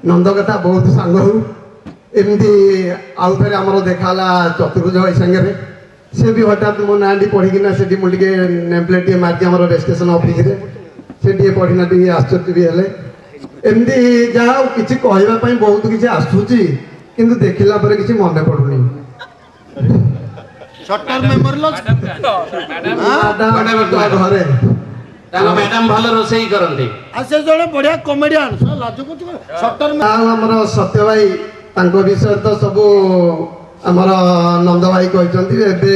नंद कथा बहुत सांग हो एमती आउ थे आम देखाला चतुर्भुज भाई सागर से भी हठात मो ना पढ़ीना से मुझे नेम प्लेट मार्च आम रजिस्ट्रेशन ऑफिस से पढ़ीना आश्चर्य भी है एमती जहाँ किसी कहवाई बहुत किसी आसूची किंतु देखला पर किसी मन पड़ुनी शॉर्ट टर्म मेमोरी लॉस घरे मैडम भल रोसई करते से जड़े बढ़िया कॉमेडियन शॉर्ट टर्म आमर सत्य भाई तांको विषय तो सब आमर नंद भाई कहते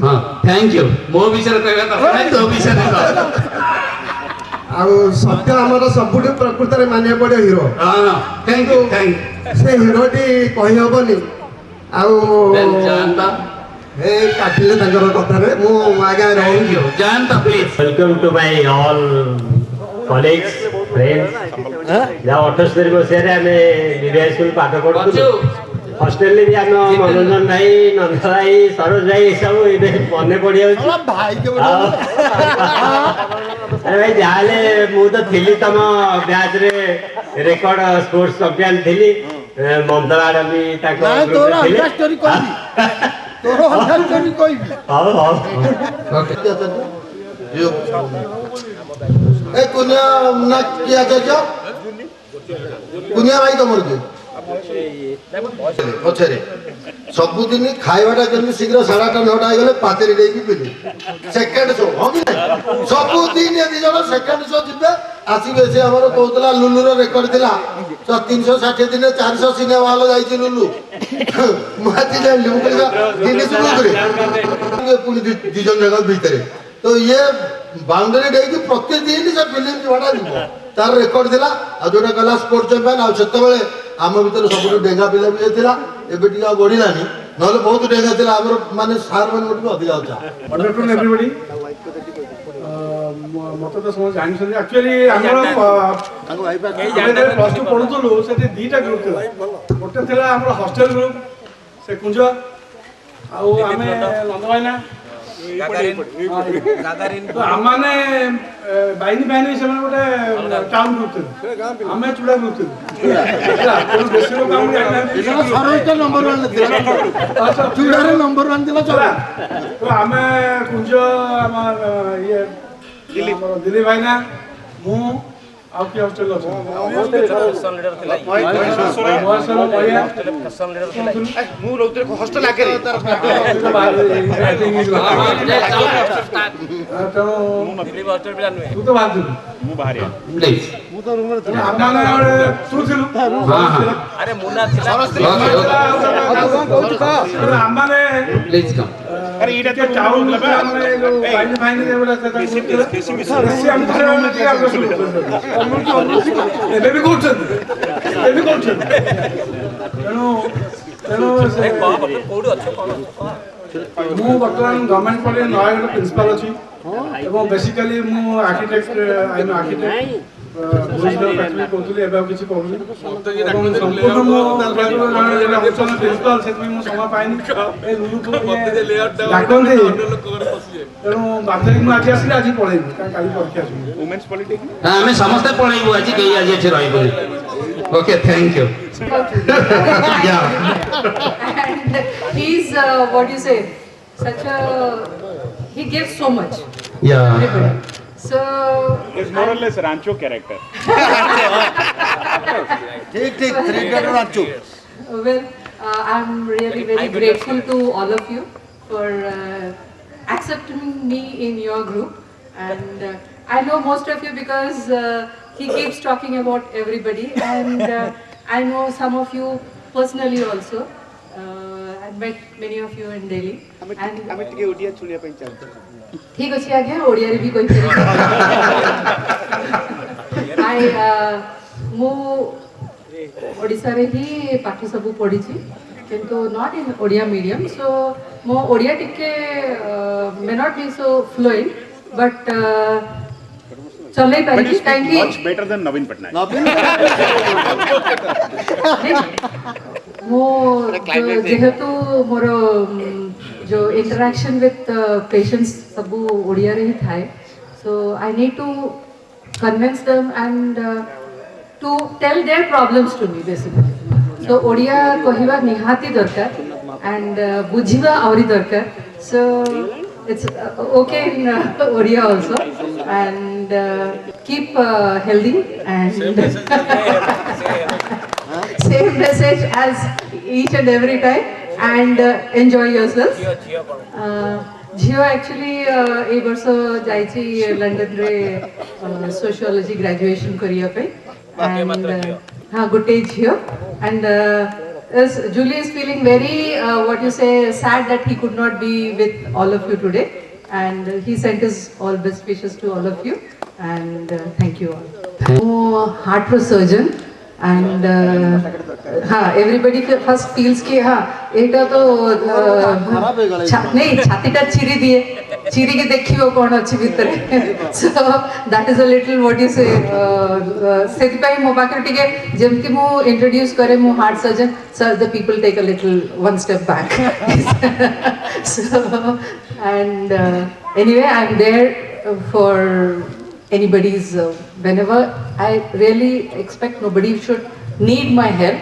हाँ थैंक यू मो विषय कहवा तो विषय आउ सत्य आमर सब प्रकृत में मानिया पड़े हीरो थैंक यू थैंक से हीरोटी कही हबनी काटिले कथारे मु आगे थैंक यू जानता please welcome to my all college friends या 78 मसीह आम विद्या स्कूल पाठ पढ़ु हॉस्टेल भी आम मनोरंजन भाई नंद भाई सरोज भाई सब ये मन पड़ अरे भाई जहाँ मुझे थी तुम बैच रे रेकर्ड स्पोर्ट्स चैंपियन थी ममता मैडम भी कुनिया ना किया कुनिया भाई तुम पछे सबुदिन खाइबाटा जमी शीघ्र 8:30 9टा गले पाचेरी देकी पिली सेकंड शो हो कि सबुदिन यदि जण सेकंड शो जिबे आसीबे से हमर कहतला लुलु रो रेकर्ड थिला तो 360 दिन 400 सिनेमा हॉल जाईची लुलु माती जान लु दिन शुरू करे पुनी दी जन जगह भीतर तो ये बाउंड्री देकी प्रतिदिन से फिल्म जोड़ा दिबो तार रेकर्ड थिला आ जोटा कला स्पोर्ट्स चैंपियन आ सेते बेले आम भीतर सब डेंगा पिला भी था एबे टिका बढ़िलानी नले बहुत डेंगा थिला हमर माने सार मन मोट अधिक आउचा गुड आफ्टरनून एवरीबॉडी मत तो समझ जानि सके एक्चुअली हमर प्लस 2 पढुतलु सेते दीटा ग्रुप थिला गोटे थिला हमर हॉस्टल ग्रुप से कुंज आउ आमे नंदवाइना तो आमाने बाइनी बाइनी से गोटे टाउन ग्रुप थे आमे चूड़ा ग्रुप थे तो बेसी लोग काम जाना सरोज नंबर 1 थिला चूड़ा रे नंबर 1 थिला चला तो आमे कुंज हमर ये दिल्ली भाईना मु आउ के हॉस्टल अछि फैशन लीडर थिला मोहसन भैया फैशन लीडर थिला मु रोते हॉस्टल आके रे तो दिल्ली हॉस्टल बिला नुए तू तो बात मु बाहरिया प्लीज मु तो रूम रे आमाने तू थिलु अरे मुन्ना थिला आमाने प्लीज कम अरे इडा के टाउन में जो फाइन फाइन दे बोला था से हम बेबी कोचन तेनो तेनो से कोडी अच्छो कोन मु वर्तमान गवर्नमेंट कॉलेज नयागढ़ प्रिंसिपल अछि एवं बेसिकली मु architect I am architect Bhujnagar factory कोथुले एबा किछि कोहुनी संपूर्ण मु प्रिंसिपल सेतमी मु समा पाइनी ए लुलु को मते लेआउट डाकन दे तेनो बातरी मु आज आसी आज पळेबी का काली परीक्षा अछि वुमेन्स पॉलिटिक्स हां हमें समस्त पळेबो आज केई आज एठी रहि बोली okay thank you yeah and he's what you say such a he gives so much yeah so it's more or less rancho character ठीक ठीक threader Rancho well I'm really very grateful to all of you for accepting me in your group and I know most of you because he keeps talking about everybody and I know some of you personally also. I met many of you in Delhi. And हमें टिके ओडिया सुनिया ପାଇଁ ଚାହୁଁଛୁ ठीक अछि आज्ञा ओडिया रे भी कोइ फेर मु ओडिसा रे ही पाठ सब पढ़ी छी किंतु not in Odia medium so मो ओडिया टिके may not be so fluent but चले पारि काहेकि मच बेटर देन नवीन पटनायक मो जेहेतु मोर जो इंटरेक्शन विथ पेशेंट्स सब ओडिया रे ही थाए so I need to convince them and to tell their problems to me basically. So Odia kohiba nihati darkar and bujiba auri darkar. So it's okay in Odia also, and keep healthy and same message as each and every time, and enjoy yourself. Jio actually ए वर्ष जाइछि London रे sociology graduation करिया पे, and हाँ गुटे Jio, and Julie is feeling very what you say sad that he could not be with all of you today, and he sent his all best wishes to all of you, and thank you all. Heart surgeon, and everybody first feels कि हाँ एटा तो नहीं छातीटा चिरी दिए चिरी के देखियो कौन अच्छी भीतर so that is a little what you say सेति पाई मो पाकर टिके जेमती मो इंट्रोड्यूस करे मो heart surgeon sir the people take a little one step back so and anyway I'm there for anybody's whenever I really expect nobody should need my help,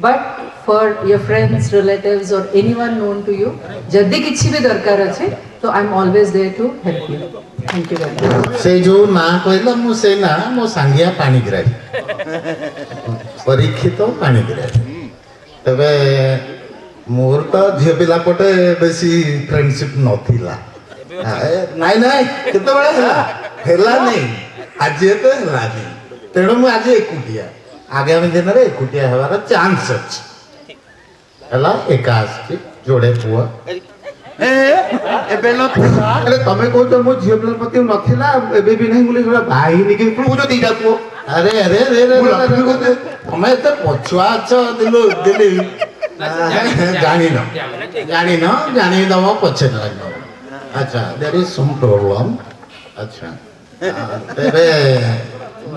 but for your friends, relatives or anyone known to you, जदि किसी भी दरकार अच्छे तो I'm always there to help you. Thank you very much. से जो ना कहला मु से ना मो सांगिया पाणिग्राही परीक्षित पाणिग्राही तबे मोर तो झियो पिला पटे बेसी फ्रेंडशिप नथिला नाइ नाइ केते बळे हेला नहीं आज एते हेला नहीं तेणु मु आज एकुटिया आगामी दिन रे एकुटिया हेबार चांस अछि हेला एकास जोड़े पुआ ଏବେ ହେଲେ ତମେ କହୁଛ ମୋ ଝିଅ ପିଲା ପ୍ରତି ନଥିଲା ଏବେ ବି ନାହିଁ ବୋଲି ଭାଇ ନିକି କହୁଛ ଦିଟା ପୁଅ अरे अरे अरे अरे तुम्हें तो पछुआ अच्छा दिलो दिली जानी न जानी दवा पछे न अच्छा देयर इज सम प्रॉब्लम अच्छा तेरे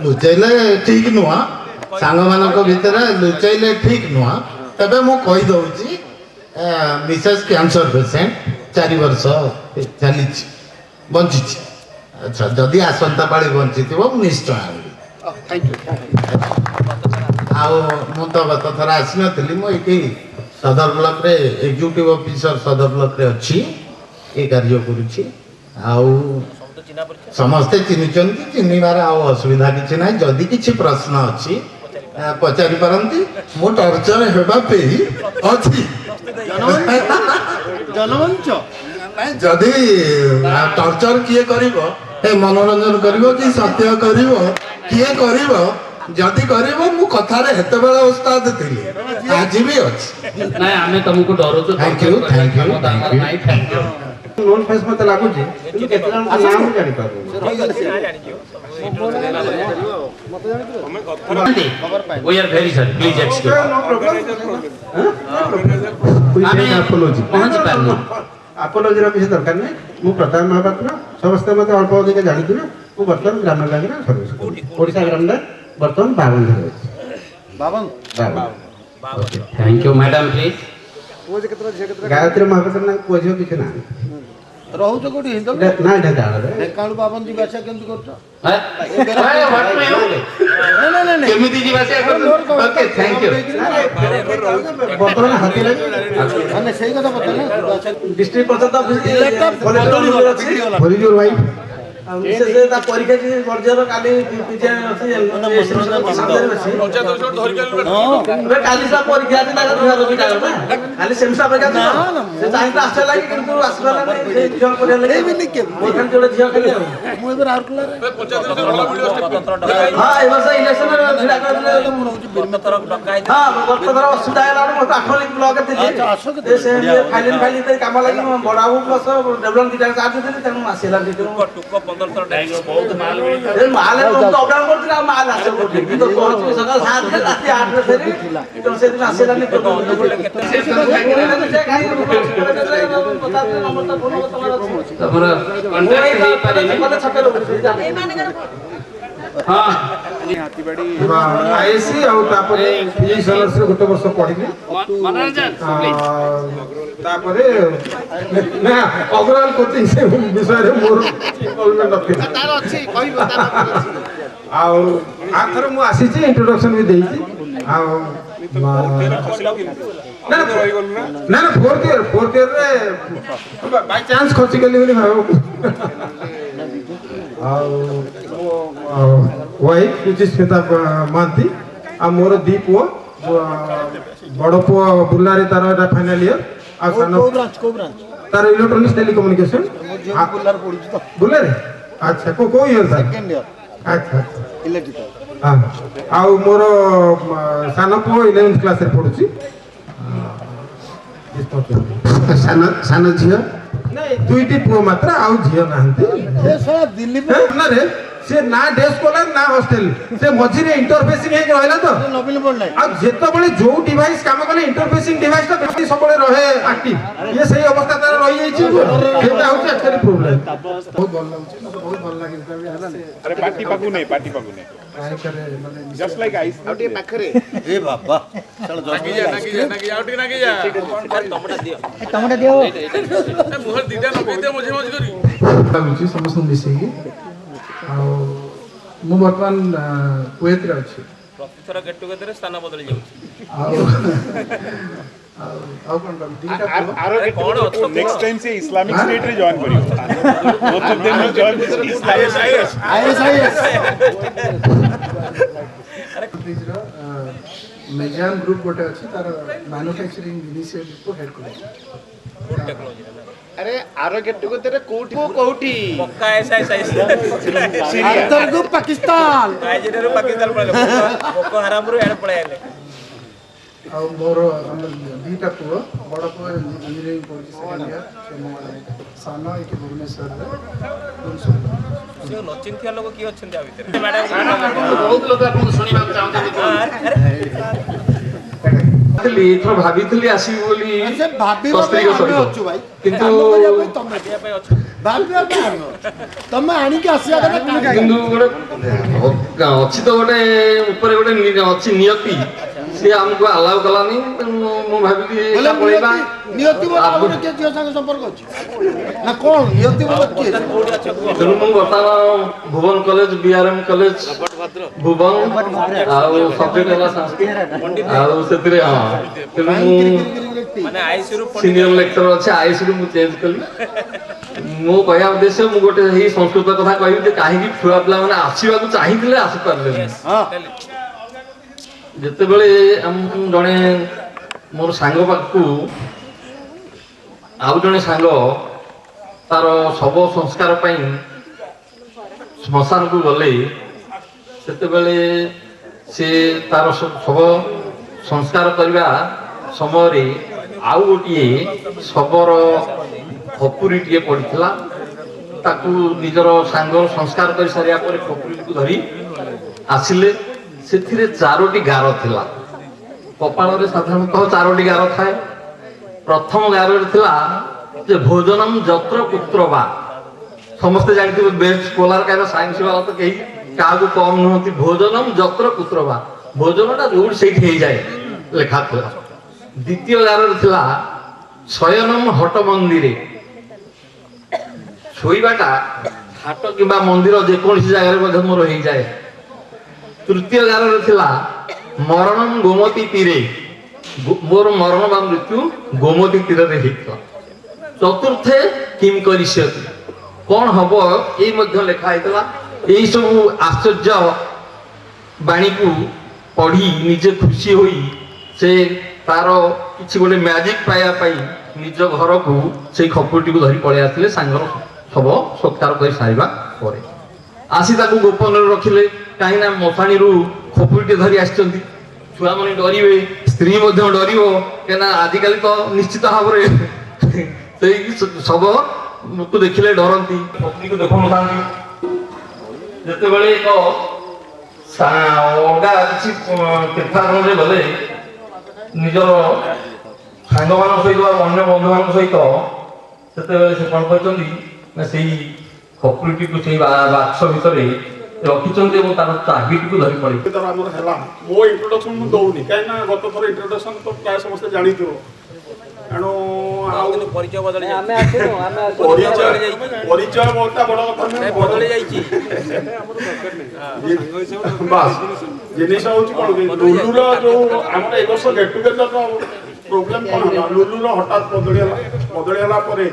लुचैले ठीक नुआ सांग मानक भीतर लुचैले ठीक नुआ तबे मु कहि दउची मिसेस कैंसर पेशेंट 4 वर्ष चली बंची अच्छा जदि आसंता पाली बंची थिबो निश्चय आनी थैंक यू आओ मु तो गत थरा आसी नथिली मु एकी सदर ब्लॉक रे एग्जीक्यूटिव ऑफिसर सदर ब्लॉक रे अछि ए कार्य करूची आओ समस्त चिन्हिचंती चिन्हिबार आओ असुविधा किछि नै जदि किछि प्रश्न अछि पचारि परंती मु टॉर्चर हेबा पे अछि जनमंच नै जदि टॉर्चर किए करिवो ए मनोरंजन करिवो कि सत्य करिवो किए करिवो जदि करिवो मु कथा रे हेते बेला उस्ताद थिली आज भी अछि नाही आम्ही तुमको डरतो थैंक यू नाही थैंक यू नॉन फेस मते लागू छी किंतु केतना नाम जानि पाबो we are very sorry please excuse आमे अपोलॉजी पहुंच पारनो अपोलॉजी रा किछ दरकार नै मु प्रधान महापात्र समस्त मते अल्प अधिक जानिथिबे मु वर्तमान ग्राम लागे सर्विस ओडिसा ग्राम दा वर्तमान 52 रे 52 thank you madam please Gayatri Mahapatra ना कोझियो किछ ना रहू तो कोठी हिंदल ना ढेका रे ढेकाणु बाबन जी भाषा केंतु करछ व्हाट में नहीं केमिति जी भाषा ओके थैंक यू वर्तमान हाथी लागे माने सही कथा पता ना डिस्ट्रिक्ट पंचायत ऑफिस भोलीजोर भाई से ता परीक्षा जी वर्जर काली पीजे अछि पंचायत काली सा परीक्षा जी लागे घर भी डाल ना खाली सेमसा परीक्षा ना से चाहि त आसे लागे किंतु आसला ना से जियो करे लागे मोखन जोड़े जियो खाली मु एबर आरकुला रे हां ए वर्ष इलेक्शन रे भिड़ा कर बिरमतर डकाई हां बर्तधर असुविधा हैला मो आखली ब्लॉक दिली से फाइलिन ते काम लागि बडाऊ प्लस डेवलपमेंट दिटा चार्ज दिली तनु आसेला दिटु टुको 15 डाइगो बहुत माल माल तो अपडाउन करथिला माल आसे कोठी तो पहुंच सकाळ 7 रे राती 8 रे फेरी तो से दिन आसेला नि तो तमरा कांटेक्ट हे पारे मते छके लोग ए माने कर हां आईएससी और तापरे ई सर्विस रे गोटे वर्ष पढिले मनोरंजन प्लीज तापरे ना ओवरऑल कोचिंग से विषय रे मोर इन्वॉल्वमेंट अछि तार अछि कहबो तार ଆଉ ଆଥର ମୁଁ ଆସିଛି ଇଣ୍ଟ୍ରୋଡକ୍ସନ ବି ଦେଇଛି ଆଉ ନା ଫୋର୍ଥ ଇୟରରେ ବାଇ ଚାନ୍ସ ଖସିଗଲି ବୋଲି ଭାବ ଆଉ ୱାଇଫ ହେଉଛି ଶ୍ଵେତା ମହାନ୍ତି ଆଉ ମୋର ଦି ପୁଅ ବଡ଼ ପୁଅ ବୁର୍ଲାରେ ତାର ଏଇଟା ଫାଇନାଲ ଇୟର ଆଉ ସାନ ତାର ଇଲେକ୍ଟ୍ରୋନିକ୍ସ ଟେଲିକମ୍ୟୁନିକେସନ ବୁର୍ଲାରେ ଆଚ୍ଛା କୋଉ ଇୟର ସାର୍ ଆଚ୍ଛା ଆଉ ମୋର ସାନ ପୁଅ 11th କ୍ଲାସରେ ପଢୁଛି ସାନ ଝିଅ ନାଇଁ ଦୁଇଟି ପୁଅ ମାତ୍ର ଆଉ ଝିଅ ନାହାନ୍ତି ସେ ନା ଡେ ସ୍କଲାର ନା ହଷ୍ଟେଲ ସେ ମଝିରେ ଇଣ୍ଟରଫେସିଂ ହେଇକି ରହିଲା ତ ଆଉ ଯେତେବେଳେ ଯୋଉ ଡିଭାଇସ କାମ କଲେ ଇଣ୍ଟରଫେସିଂ ଡିଭାଇସ ଟା ବେଶୀ ସବୁବେଳେ ରହେ ଆକ୍ଟିଭ ଇଏ ସେଇ ଅବସ୍ଥା ତାର ରହିଯାଇଛି ସେଇଟା ହଉଛି ଆକ୍ଚୁଆଲି ପ୍ରୋବ୍ଲେମ ବହୁତ ଭଲ ଲାଗୁଛି ମତେ ବହୁତ ଭଲ ଲାଗେ अरे पार्टी पाकू नहीं जस्ट लाइक आइस आउट ये पाखरे ए बाबा चलो नागी जा आउट नागी जा टमाटा दियो मुहर दिदा न दे मझे मझे करी ଲାଗୁଛି ସମସ୍ତଙ୍କୁ ମିଶେଇକି ଆଉ ମୁଁ ବର୍ତ୍ତମାନ କୁଏତରେ ଅଛି ପ୍ରତିଥର ଗେଟ୍ ଟୁଗେଦରରେ ସ୍ଥାନ ବଦଳି ଯାଉଛି ଆଉ କ'ଣ ଦିଟା आरो कौन नेक्स्ट टाइम से इस्लामिक स्टेट रे जॉइन करियो both of them will join मेजान ग्रुप गोटे अछि तार मैन्युफैक्चरिंग इनिशिएटिव को हेड करै अरे आरो गेट टुगेदर रे कोठी पक्का ऐसा अंतर्गत पाकिस्तान नाइजीरिया रो पाकिस्तान पळले बोको हराम रो याड पळायले ଆଉ ମୋର ଦୁଇଟା ପୁଅ ବଡ଼ ପୁଅ ଇଞ୍ଜିନିୟରିଂ କରୁଛି ସେକେଣ୍ଡ ଇୟର ସାନ ଏଠି ଭୁବନେଶ୍ୱରରେ ନଚିନ୍ ଥିବା ଲୋକ କିଏ ଅଛନ୍ତି ଆ ଭିତରେ ବହୁତ ଲୋକ ଆପଣଙ୍କୁ ଶୁଣିବାକୁ ଚାହୁଁଛନ୍ତି ଏଥର ଭାବିଥିଲି ଆସିବି ବୋଲି କିନ୍ତୁ ତମେ ଆଣିକି ଆସିବା କଥା କିନ୍ତୁ ଗୋଟେ ଅଛି ତ ଗୋଟେ ଉପରେ ଗୋଟେ ଅଛି ନିୟତି ସେ ଆମକୁ ଆଲାଉ କଲାନି ମୁଁ ଭାବିଲି ପଳେଇବା ନିୟତି ଆମର କିଏ ଝିଅ ସାଙ୍ଗେ ସମ୍ପର୍କ ଅଛି ନା କ'ଣ ନିୟତି କିଏ ତେଣୁ ମୁଁ ବର୍ତ୍ତମାନ Bhuban college BRM college Bhuban ଆଉ ସବଜେକ୍ଟ ହେଲା ସଂସ୍କୃତ ଆଉ ସେଥିରେ ହଁ ତେଣୁ ମୁଁ ସିନିୟର ଲେକ୍ଚର ଅଛି ଆଇସିରୁ ମୁଁ ଚେଞ୍ଜ କଲି ମୋ କହିବା ଉଦ୍ଦେଶ୍ୟ ମୁଁ ଗୋଟେ ଏଇ ସଂସ୍କୃତ କଥା କହିବି ଯେ କାହିଁକି ଛୁଆ ପିଲାମାନେ ଆସିବାକୁ ଚାହିଁଥିଲେ ଆସିପାରିଲେନି ଯେତେବେଳେ ଜଣେ ମୋର ସାଙ୍ଗ ପାଖକୁ ଆଉ ଜଣେ ସାଙ୍ଗ ତାର ଶବ ସଂସ୍କାର ପାଇଁ ଶ୍ମଶାନକୁ ଗଲେ ସେତେବେଳେ ସେ ତାର ଶବ ସଂସ୍କାର କରିବା ସମୟରେ ଆଉ ଗୋଟିଏ ଶବର ଖପୁରୀଟିଏ ପଡ଼ିଥିଲା ତାକୁ ନିଜର ସାଙ୍ଗ ସଂସ୍କାର କରି ସାରିବା ପରେ ଖପୁରୀକୁ ଧରି ଆସିଲେ ସେଥିରେ 4ଟି ଗାର ଥିଲା କପାଳରେ ସାଧାରଣତଃ 4ଟି ଗାର ଥାଏ ପ୍ରଥମ ଗାରରେ ଥିଲା ଯେ ଭୋଜନମ୍ ଯତ୍ର ପୁତ୍ର ବା ସମସ୍ତେ ଜାଣିଥିବେ ବେଷ୍ଟ ସ୍କଲାର କାରଣ ସାଇନ୍ସ ବାଲା ତ କେହି କାହାକୁ କମ ନୁହନ୍ତି ଭୋଜନମ୍ ଯତ୍ର ପୁତ୍ର ବା ଭୋଜନଟା ଯୋଉଠି ସେଇଠି ହେଇଯାଏ ଲେଖା ଥିଲା ଦ୍ୱିତୀୟ ଗାରରେ ଥିଲା ଶୟନମ୍ ହଟ ମନ୍ଦିରେ ଶୋଇବାଟା ହାଟ କିମ୍ବା ମନ୍ଦିର ଯେକୌଣସି ଜାଗାରେ ମଧ୍ୟ ମୋର ହେଇଯାଏ ତୃତୀୟ ଗାରରେ ଥିଲା ମରଣମ୍ ଗୋମତୀ ତୀରେ ମୋର ମରଣ ବା ମୃତ୍ୟୁ ଗୋମତୀ ତୀରରେ ହେଇଥିଲା ଚତୁର୍ଥେ କିମ୍ କରିଷ୍ୟତି କଣ ହବ ଏଇ ମଧ୍ୟ ଲେଖା ହେଇଥିଲା ଏଇ ସବୁ ଆଶ୍ଚର୍ଯ୍ୟ ବାଣୀକୁ ପଢି ନିଜେ ଖୁସି ହୋଇ ସେ ତାର କିଛି ଗୋଟେ ମ୍ୟାଜିକ ପାଇବା ପାଇଁ ନିଜ ଘରକୁ ସେଇ ଖପୁରୀଟିକୁ ଧରି ପଳେଇ ଆସିଲେ ସାଙ୍ଗର ଶବ ସତ୍କାର କରି ସାରିବା ପରେ ଆସି ତାକୁ ଗୋପନରେ ରଖିଲେ କାହିଁକି ନା ମଶାଣିରୁ ଖପୁରୀଟେ ଧରି ଆସିଛନ୍ତି ଛୁଆମାନେ ଡରିବେ ସ୍ତ୍ରୀ ମଧ୍ୟ ଡରିବ କାହିଁକିନା ଆଜିକାଲି ତ ନିଶ୍ଚିତ ଭାବରେ ସେଇ ଶବକୁ ଦେଖିଲେ ଡରନ୍ତି ଖପୁରୀକୁ ଦେଖୁନଥାନ୍ତି ଯେତେବେଳେ ଏକ ଅଲଗା କିଛି ତୀର୍ଥାଟନରେ ଗଲେ ନିଜର ସାଙ୍ଗମାନଙ୍କ ସହିତ ଅନ୍ୟ ବନ୍ଧୁମାନଙ୍କ ସହିତ ସେତେବେଳେ ସେ କ'ଣ କହିଛନ୍ତି ନା ସେଇ ଖପୁରୀଟିକୁ ସେଇ ବାକ୍ସ ଭିତରେ ରଖିଛନ୍ତି ଏବଂ ତାର ଚାବିଟିକୁ ଧରି ପଳେଇ ଆମର ହେଲା ମୋ ଇଣ୍ଟ୍ରୋଡକ୍ସନ ମୁଁ ଦଉନି କାହିଁକି ନା ଗତ ଥର ଇଣ୍ଟ୍ରୋଡକ୍ସନ ତ ପ୍ରାୟ ସମସ୍ତେ ଜାଣିଥିବ ତେଣୁ ଆଉ ପରିଚୟ ବଦଳି ଯାଇଛି ପରିଚୟ ବହୁତ ବଡ଼ କଥା ନୁହେଁ, ବଦଳି ଯାଇଛି ବାସ୍ ଜିନିଷ ହଉଛି କଣ କି ଲୁଲୁର ଯୋଉ ଆମର ଏ ବର୍ଷ ଗେଟ୍ ଟୁଗେଦର ପ୍ରୋବ୍ଲେମ କଣ ହେଲା, ଲୁଲୁର ହଠାତ୍ ବଦଳି ହେଲା ପରେ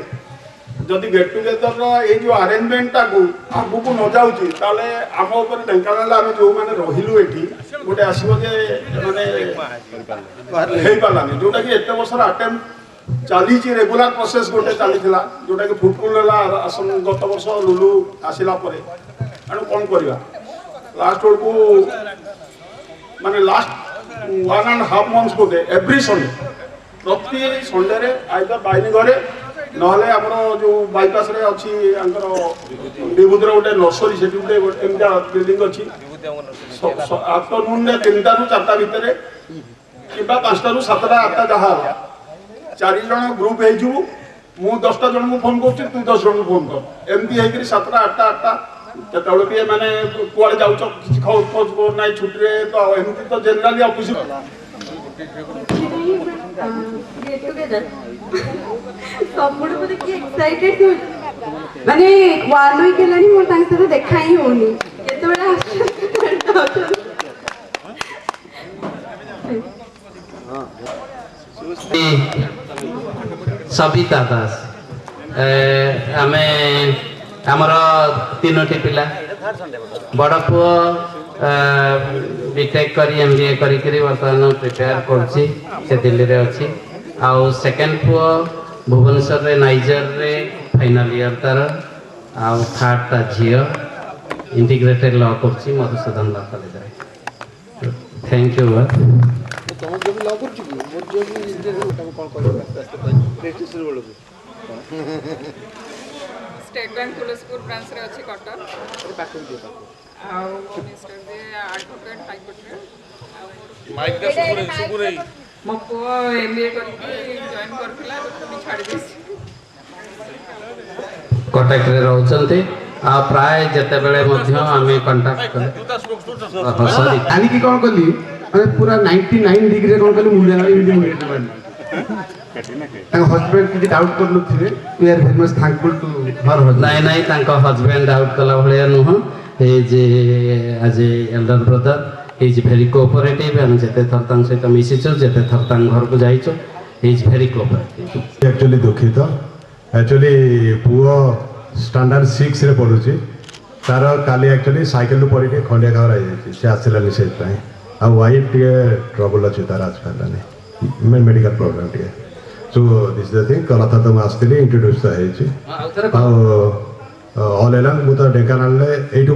ଯଦି ଗେଟ୍ ଟୁଗେଦର ଏଇ ଯୋଉ ଆରେଞ୍ଜମେଣ୍ଟଟାକୁ ଆଗକୁ ନ ଯାଉଛି ତାହେଲେ ଆମ ଉପରେ ଢେଙ୍କାନାଳରେ ଆମେ ଯୋଉମାନେ ରହିଲୁ ଏଠି ଗୋଟେ ଆସିବ ଯେ ମାନେ ହେଇପାରିଲାନି, ଯୋଉଟାକି ଏତେ ବର୍ଷର ଆଟେମ୍ପ ଚାଲିଛି, ରେଗୁଲାର ପ୍ରୋସେସ୍ ଗୋଟେ ଚାଲିଥିଲା ଯୋଉଟାକି ଫୁଟଫୁଲ ହେଲା ଗତ ବର୍ଷ ଲୁଲୁ ଆସିଲା ପରେ। ତେଣୁ କ'ଣ କରିବା, ଲାଷ୍ଟ ବେଳକୁ ମାନେ ଲାଷ୍ଟ 1.5 months ବୋଧେ ଏଭ୍ରି ସଣ୍ଡେ ପ୍ରତି ସଣ୍ଡେରେ ଆଇଦର ବାଇନି ଘରେ ନହେଲେ ଆମର ଯୋଉ ବାଇପାସରେ ଅଛି ଆମର ବିଭୂତିର ଗୋଟେ ନର୍ସରୀ, ସେଠି ଗୋଟେ ଏମିତିଆ ବିଲ୍ଡିଂ ଅଛି, ଆଫ୍ଟରନୁନରେ 3ଟାରୁ 4ଟା ଭିତରେ କିମ୍ବା 5ଟାରୁ 7ଟା 8ଟା ଯାହା ହେଲା 4 ଜଣ ଗ୍ରୁପ ହେଇଯିବୁ, ମୁଁ 10ଟା ଜଣଙ୍କୁ ଫୋନ କରୁଛି, ତୁ 10 ଜଣଙ୍କୁ ଫୋନ କର, ଏମିତି ହେଇକରି 7ଟା 8ଟା କେତେବେଳେ ବି ମାନେ କୁଆଡ଼େ ଯାଉଛ କିଛି ଖୋଜ ନାହିଁ ଛୁଟିରେ, ତ ଏମିତି ତ ଜେନେରାଲି ଅଫିସ ସବୁଠୁ ମୋତେ କିଏ ଏକ୍ସାଇଟେଡ୍ ମାନେ 1 week ହେଲାଣି ମୋର ତାଙ୍କ ସହିତ ଦେଖା ହିଁ ହଉନି, କେତେବେଳେ ସବିତା ଦାସ, ଆମେ ଆମର 3ଟି ପିଲା, ବଡ଼ ପୁଅ ବିଟେକ୍ କରି MBA କରିକିରି ବର୍ତ୍ତମାନ ପ୍ରିପେୟାର କରୁଛି, ସେ ଦିଲ୍ଲୀରେ ଅଛି, ଆଉ ସେକେଣ୍ଡ ପୁଅ ଭୁବନେଶ୍ୱରରେ ନାଇଜରରେ ଫାଇନାଲ ଇୟର ତାର, ଆଉ ଥାର୍ଡଟା ଝିଅ ଇଣ୍ଟିଗ୍ରେଟେଡ ଲ କରୁଛି ମଧୁସୂଦନ ଲ କଲେଜରେ। Thank you. State bank Tulsipur branch रे अच्छी कटक आउ mister J advocate high court रे माइक का सुबु रे मो पो एमबीए करके जॉइन करथिला तो छाड़ी देसी कटकरे रहउचंती आ प्राय जेतेबेले मध्य आमे कांटेक्ट सॉरी आनी की कौन कली अरे पूरा 99 डिग्री कौन कली मुंडे हस्बैंड की डाउट कर थे we are very much thankful to her नहीं नहीं तांको हस्बैंड डाउट कला भलिया नुह हे जे as a elder brother he is very cooperative and जेते थर तांग सहित मिसिचो जेते थर तांग घर को जाइचो he is very cooperative actually दुखित एक्चुअली पुओ स्टैंडर्ड 6 रे पढुची तार काली एक्चुअली साइकिल नु पड़ी के खंडिया खबर आई जाई से आसिलानी से पई आ वाइफ टिके ट्रबल अछि तार आज पालानी मेडिकल प्रॉब्लम टिके सो दिस द थिंग कला था तो आस्तिली इंट्रोड्यूस है छी ऑल एलंग मु तो ढेंकानाल ले एटू